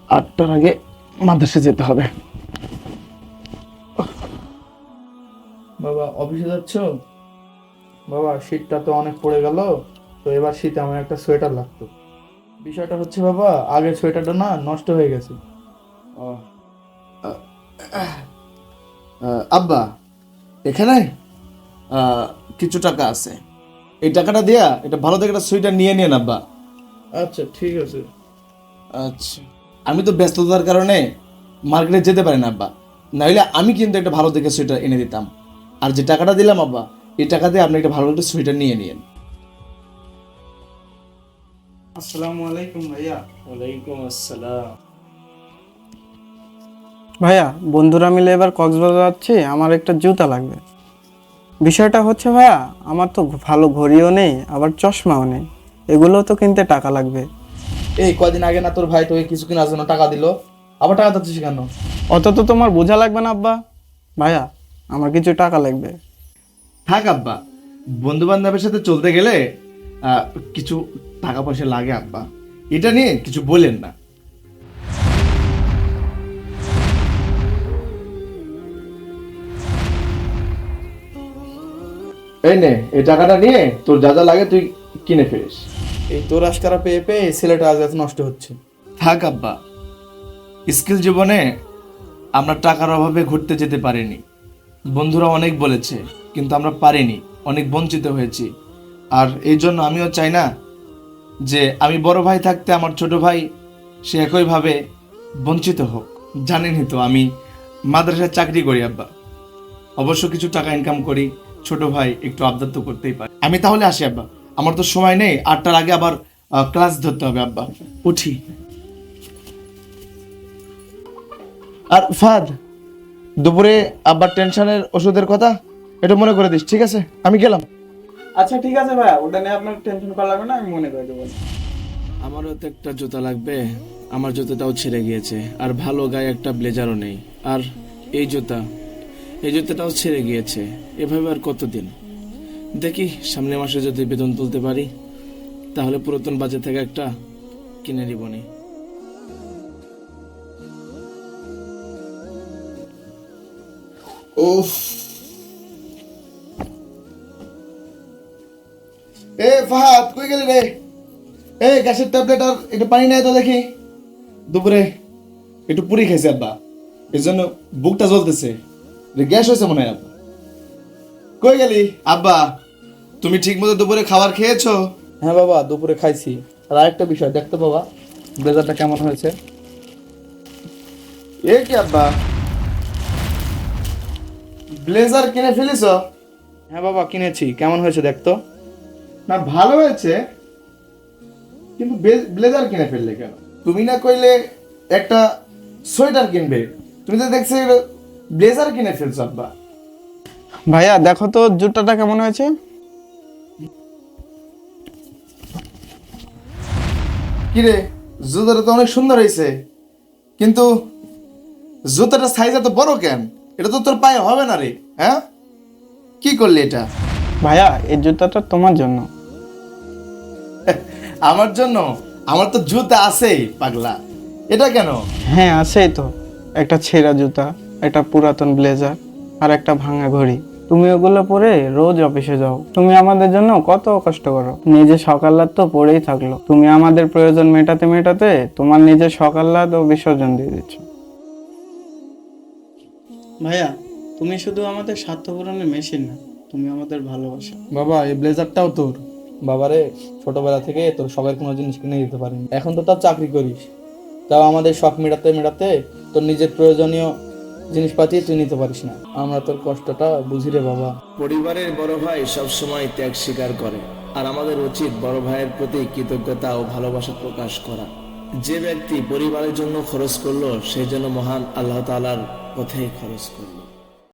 8টার আগে মাদ্রাসে যেতে হবে। বাবা অফিসে যাচ্ছ? বাবা শীতটা তো অনেক পড়ে গেল, তো এবার শীতে আমার একটা সোয়েটার লাগতো। বিষয়টা হচ্ছে বাবা, আগের সোয়েটারটা না নষ্ট হয়ে গেছে। আব্বা, এখানে কিছু টাকা আছে, এই টাকাটা দিয়া এটা ভালো দেখে একটা সোয়েটার নিয়ে নিন আব্বা। আচ্ছা ঠিক আছে। আচ্ছা, আমি তো ব্যস্ততার কারণে মার্কেটে যেতে পারি না আব্বা, নাহলে আমি কিন্তু একটা ভালো দেখে সোয়েটার এনে দিতাম। আর যে টাকাটা দিলাম আব্বা, এই টাকা দিয়ে আপনি একটা ভালো একটা সোয়েটার নিয়ে নিন। আসসালামু আলাইকুম ভাইয়া। ওয়ালাইকুম আসসালাম। ভাইয়া, বন্ধুরা মিলে এবার কক্সবাজার যাচ্ছি, আমার একটা জুতা লাগবে। বিষয়টা হচ্ছে ভাইয়া, আমার তো ভালো ঘড়িও নেই, আবার চশমাও নেই, এগুলোও তো কিনতে টাকা লাগবে। এই কয়দিন আগে না তোর ভাই তোকে কিছু কেনার জন্য টাকা দিল, আবার টাকা দিচ্ছিস কেন? অত তো তোমার বোঝা লাগবে না আব্বা। ভাইয়া, আমার কিছু টাকা লাগবে। থাক আব্বা, বন্ধু বান্ধবের সাথে চলতে গেলে কিছু টাকা পয়সা লাগে আব্বা, এটা নিয়ে কিছু বলেন না। এই নে, এই টাকাটা নিয়ে তোর যা যা লাগে তুই কিনে ফেলিস। এই তোর আজকারা পেয়ে পেয়ে ছেলেটা আজ এত নষ্ট হচ্ছে। থাক আব্বা, স্কুল জীবনে আমরা টাকার অভাবে ঘুরতে যেতে পারিনি, বন্ধুরা অনেক বলেছে কিন্তু আমরা পারিনি, অনেক বঞ্চিত হয়েছি। আর এই জন্য আমিও চাই না যে আমি বড় ভাই থাকতে আমার ছোট ভাই সে একইভাবে বঞ্চিত হোক। জানেনই তো আমি মাদ্রাসায় চাকরি করি আব্বা, অবশ্য কিছু টাকা ইনকাম করি, ছোট ভাই একটু আবদার তো করতেই পারে। আমি তাহলে আসি আব্বা, আমার তো সময় নেই, 8টার আগে আবার ক্লাস ধরতে হবে আব্বা, উঠি। আর ফাদ, দুপুরে আব্বার টেনশনের ওষুধের কথা এটা মনে করে দিস, ঠিক আছে? আমি গেলাম। আচ্ছা ঠিক আছে ভাইয়া, ওটা নিয়ে আপনার টেনশন করা লাগবে না, আমি মনে করে দেবো। আমারও তো একটা জুতা লাগবে, আমার জুতাটাও ছিঁড়ে গিয়েছে, আর ভালো গায়ে একটা ব্লেজারও নেই, আর এই জুতাটাও ছিঁড়ে গিয়েছে। এভাবে আর কতদিন? দেখি সামনের মাসে যদি বেতন তুলতে পারি তাহলে পুরাতন বাজার থেকে একটা কিনে নিবনি। উফ, এ ফাহাদ কই গেলি রে? এই গ্যাসের ট্যাবলেট আর একটু পানি নেয় তো দেখি। দুপুরে একটু পুরি খাইছে আব্বা, এর জন্য বুকটা জ্বলতেছে, গ্যাস হয়েছে মনে হয় আব্বা। কই গেলি আব্বা? তুমি ঠিক মতো দুপুরে খাবার খেয়েছো? হ্যাঁ বাবা, দুপুরে খাইছি। আর আরেকটা বিষয় দেখতো বাবা, ব্লেজারটা কেমন হয়েছে? এ কি আব্বা, ব্লেজার কিনে ফেলিস? হ্যাঁ বাবা কিনেছি, কেমন হয়েছে দেখতো? না ভালো হয়েছে, কিন্তু ব্লেজার কিনে ফেললে কেন? তুমি না কইলে একটা সোয়েটার কিনবে, তুমি তো দেখছি ব্লেজার কিনে ফেলছো আব্বা। ভাইয়া দেখো তো জুতাটা কেমন হয়েছে। কিরে, জুতাটা তো অনেক সুন্দর হয়েছে, কিন্তু জুতাটা সাইজ এত বড় কেন? এটা তো তোর পায়ে হবে না রে। হ্যাঁ, কি করলি এটা? ভাইয়া, এই জুতাটা তোমার জন্য। আমার জন্য? আমার তো জুতা আছেই পাগলা, এটা কেন? হ্যাঁ আছেই তো, একটা ছেঁড়া জুতা, একটা পুরাতন ব্লেজার, আর একটা ভাঙা ঘড়ি। তুমি ওগুলো পরে রোজ অফিসে যাও, তুমি আমাদের জন্য কত কষ্ট করো, নিজে সকাল্লাদ তো পড়েই থাকলো, তুমি আমাদের প্রয়োজন মেটাতে মেটাতে তোমার নিজের সকাল্লাদ ও বিসর্জন দিয়ে দিচ্ছ। ভাইয়া, তুমি শুধু আমাদের স্বার্থ পূরণের মেশিন না, তুমি আমাদের ভালোবাসা। বাবা এই ব্লেজারটাও তোর। বাবারে, ছোটবেলা থেকে তোর শখের কোনো জিনিস কিনে দিতে পারিনি, এখন তো তাও চাকরি করিস, তাও আমাদের শখ মেটাতে মেটাতে তোর নিজের প্রয়োজনীয় জিনিসপাতি তুই নিতে পারিস না। আমরা তোর কষ্টটা বুঝি রে বাবা। পরিবারের বড় ভাই সবসময় ত্যাগ স্বীকার করে, আর আমাদের উচিত বড় ভাইয়ের প্রতি কৃতজ্ঞতা ও ভালোবাসা প্রকাশ করা। যে ব্যক্তি পরিবারের জন্য খরচ করলো, সেই জন্য মহান আল্লাহ তাআলার পথে খরচ করলো।